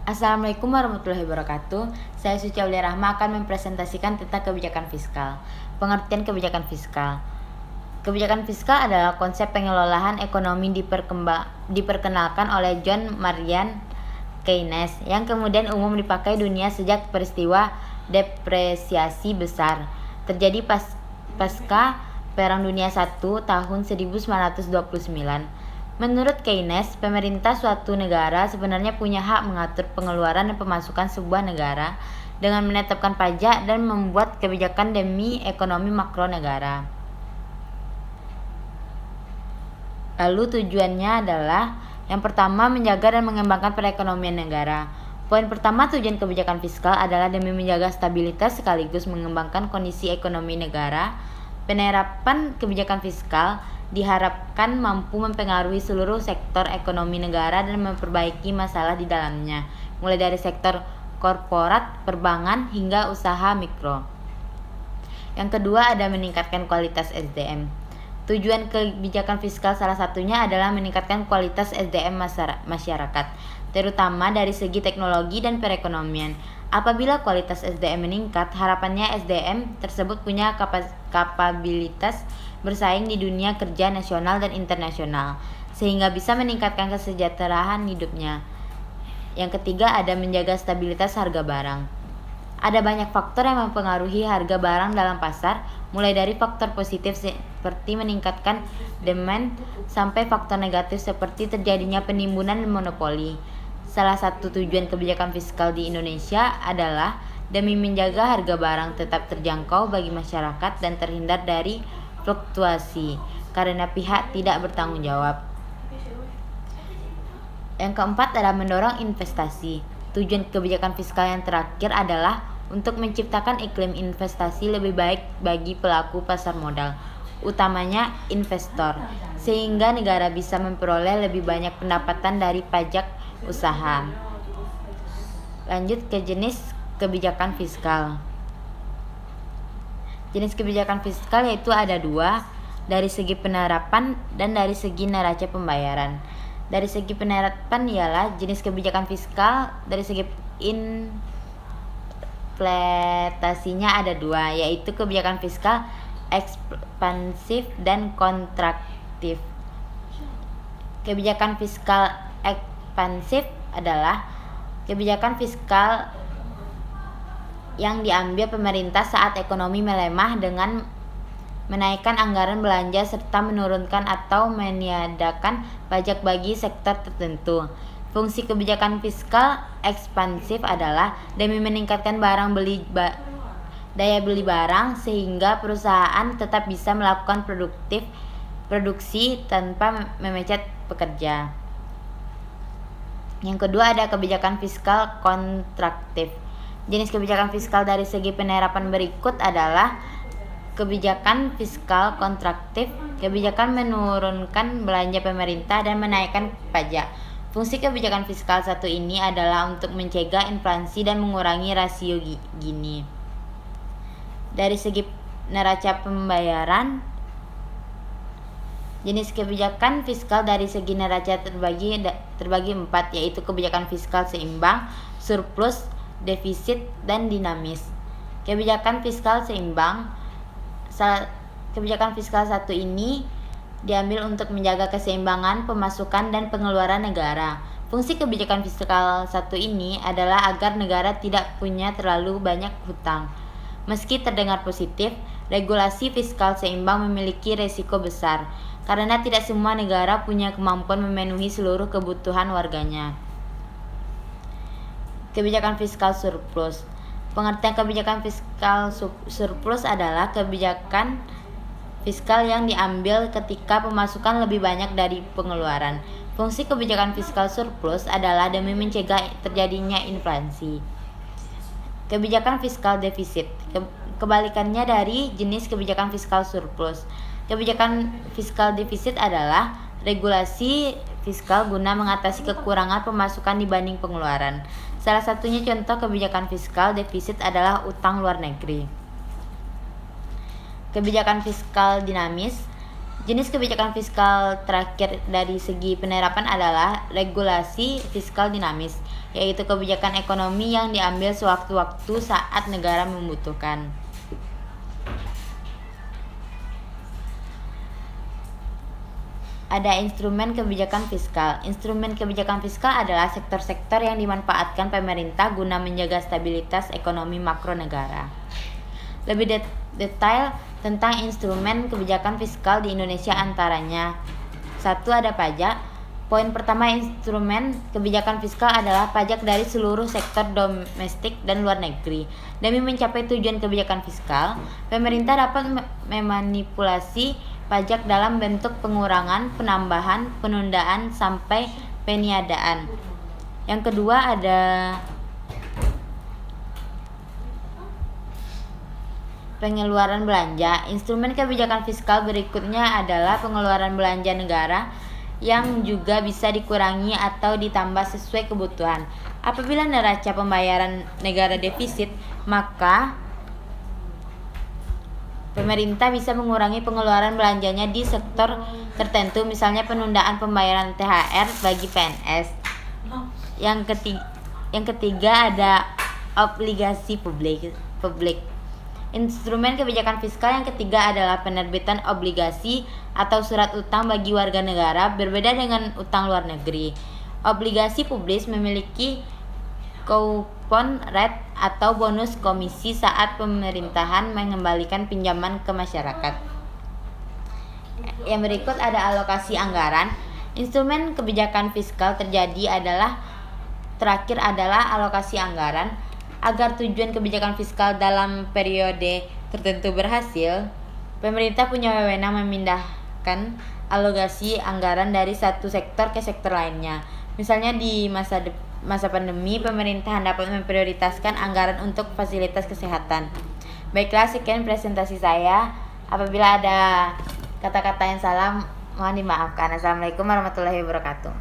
Assalamualaikum warahmatullahi wabarakatuh. Saya Suci Aulia Rahma akan mempresentasikan tentang kebijakan fiskal. Pengertian kebijakan fiskal. Kebijakan fiskal adalah konsep pengelolaan ekonomi diperkenalkan oleh John Maynard Keynes yang kemudian umum dipakai dunia sejak peristiwa depresiasi besar terjadi pasca Perang Dunia I tahun 1929. Menurut Keynes, pemerintah suatu negara sebenarnya punya hak mengatur pengeluaran dan pemasukan sebuah negara dengan menetapkan pajak dan membuat kebijakan demi ekonomi makro negara. Lalu tujuannya adalah yang pertama, menjaga dan mengembangkan perekonomian negara. Poin pertama, tujuan kebijakan fiskal adalah demi menjaga stabilitas sekaligus mengembangkan kondisi ekonomi negara. Penerapan kebijakan fiskal diharapkan mampu mempengaruhi seluruh sektor ekonomi negara dan memperbaiki masalah di dalamnya, mulai dari sektor korporat, perbankan, hingga usaha mikro. Yang kedua ada meningkatkan kualitas SDM. Tujuan kebijakan fiskal salah satunya adalah meningkatkan kualitas SDM masyarakat, terutama dari segi teknologi dan perekonomian. Apabila kualitas SDM meningkat, harapannya SDM tersebut punya kapabilitas bersaing di dunia kerja nasional dan internasional, sehingga bisa meningkatkan kesejahteraan hidupnya. Yang ketiga ada menjaga stabilitas harga barang. Ada banyak faktor yang mempengaruhi harga barang dalam pasar, mulai dari faktor positif seperti meningkatkan demand sampai faktor negatif seperti terjadinya penimbunan dan monopoli. Salah satu tujuan kebijakan fiskal di Indonesia adalah demi menjaga harga barang tetap terjangkau bagi masyarakat dan terhindar dari fluktuasi karena pihak tidak bertanggung jawab. Yang keempat adalah mendorong investasi. Tujuan kebijakan fiskal yang terakhir adalah untuk menciptakan iklim investasi lebih baik bagi pelaku pasar modal, utamanya investor, sehingga negara bisa memperoleh lebih banyak pendapatan dari pajak usaha. Lanjut ke jenis kebijakan fiskal. Jenis kebijakan fiskal yaitu ada dua, dari segi penerapan dan dari segi neraca pembayaran. Dari segi penerapan ialah jenis kebijakan fiskal dari segi implementasinya ada dua, yaitu kebijakan fiskal ekspansif dan kontraktif. Kebijakan fiskal ekspansif adalah kebijakan fiskal yang diambil pemerintah saat ekonomi melemah dengan menaikkan anggaran belanja serta menurunkan atau meniadakan pajak bagi sektor tertentu. Fungsi kebijakan fiskal ekspansif adalah demi meningkatkan daya beli barang sehingga perusahaan tetap bisa melakukan produksi tanpa memecat pekerja. Yang kedua ada kebijakan fiskal kontraktif. Jenis kebijakan fiskal dari segi penerapan berikut adalah kebijakan fiskal kontraktif. Kebijakan menurunkan belanja pemerintah dan menaikkan pajak. Fungsi kebijakan fiskal satu ini adalah untuk mencegah inflasi dan mengurangi rasio Gini. Dari segi neraca pembayaran, jenis kebijakan fiskal dari segi neraca terbagi empat, yaitu kebijakan fiskal seimbang, surplus, defisit, dan dinamis. Kebijakan fiskal seimbang. Kebijakan fiskal satu ini diambil untuk menjaga keseimbangan pemasukan dan pengeluaran negara. Fungsi kebijakan fiskal satu ini adalah agar negara tidak punya terlalu banyak hutang. Meski terdengar positif, regulasi fiskal seimbang memiliki resiko besar, karena tidak semua negara punya kemampuan memenuhi seluruh kebutuhan warganya. Kebijakan fiskal surplus. Pengertian kebijakan fiskal surplus adalah kebijakan fiskal yang diambil ketika pemasukan lebih banyak dari pengeluaran. Fungsi kebijakan fiskal surplus adalah demi mencegah terjadinya inflasi. Kebijakan fiskal defisit. Kebalikannya dari jenis kebijakan fiskal surplus. Kebijakan fiskal defisit adalah regulasi fiskal guna mengatasi kekurangan pemasukan dibanding pengeluaran. Salah satunya contoh kebijakan fiskal defisit adalah utang luar negeri. Kebijakan fiskal dinamis. Jenis kebijakan fiskal terakhir dari segi penerapan adalah regulasi fiskal dinamis, yaitu kebijakan ekonomi yang diambil sewaktu-waktu saat negara membutuhkan. Ada instrumen kebijakan fiskal. Instrumen kebijakan fiskal adalah sektor-sektor yang dimanfaatkan pemerintah guna menjaga stabilitas ekonomi makro negara. Lebih detail tentang instrumen kebijakan fiskal di Indonesia antaranya: 1. Ada pajak. Poin pertama, instrumen kebijakan fiskal adalah pajak dari seluruh sektor domestik dan luar negeri. Demi mencapai tujuan kebijakan fiskal, pemerintah dapat memanipulasi pajak dalam bentuk pengurangan, penambahan, penundaan, sampai peniadaan. Yang kedua ada pengeluaran belanja. Instrumen kebijakan fiskal berikutnya adalah pengeluaran belanja negara yang juga bisa dikurangi atau ditambah sesuai kebutuhan. Apabila neraca pembayaran negara defisit, maka pemerintah bisa mengurangi pengeluaran belanjanya di sektor tertentu, misalnya penundaan pembayaran THR bagi PNS. Yang ketiga ada obligasi publik. Instrumen kebijakan fiskal yang ketiga adalah penerbitan obligasi atau surat utang bagi warga negara, berbeda dengan utang luar negeri. Obligasi publik memiliki coupon rate atau bonus komisi saat pemerintahan mengembalikan pinjaman ke masyarakat. Yang berikut ada alokasi anggaran. Instrumen kebijakan fiskal terakhir adalah alokasi anggaran. Agar tujuan kebijakan fiskal dalam periode tertentu berhasil, pemerintah punya wewenang memindahkan alokasi anggaran dari satu sektor ke sektor lainnya. Misalnya di masa pandemi, pemerintahan dapat memprioritaskan anggaran untuk fasilitas kesehatan. Baiklah, sekian presentasi saya. Apabila ada kata-kata yang salah, mohon dimaafkan. Assalamualaikum warahmatullahi wabarakatuh.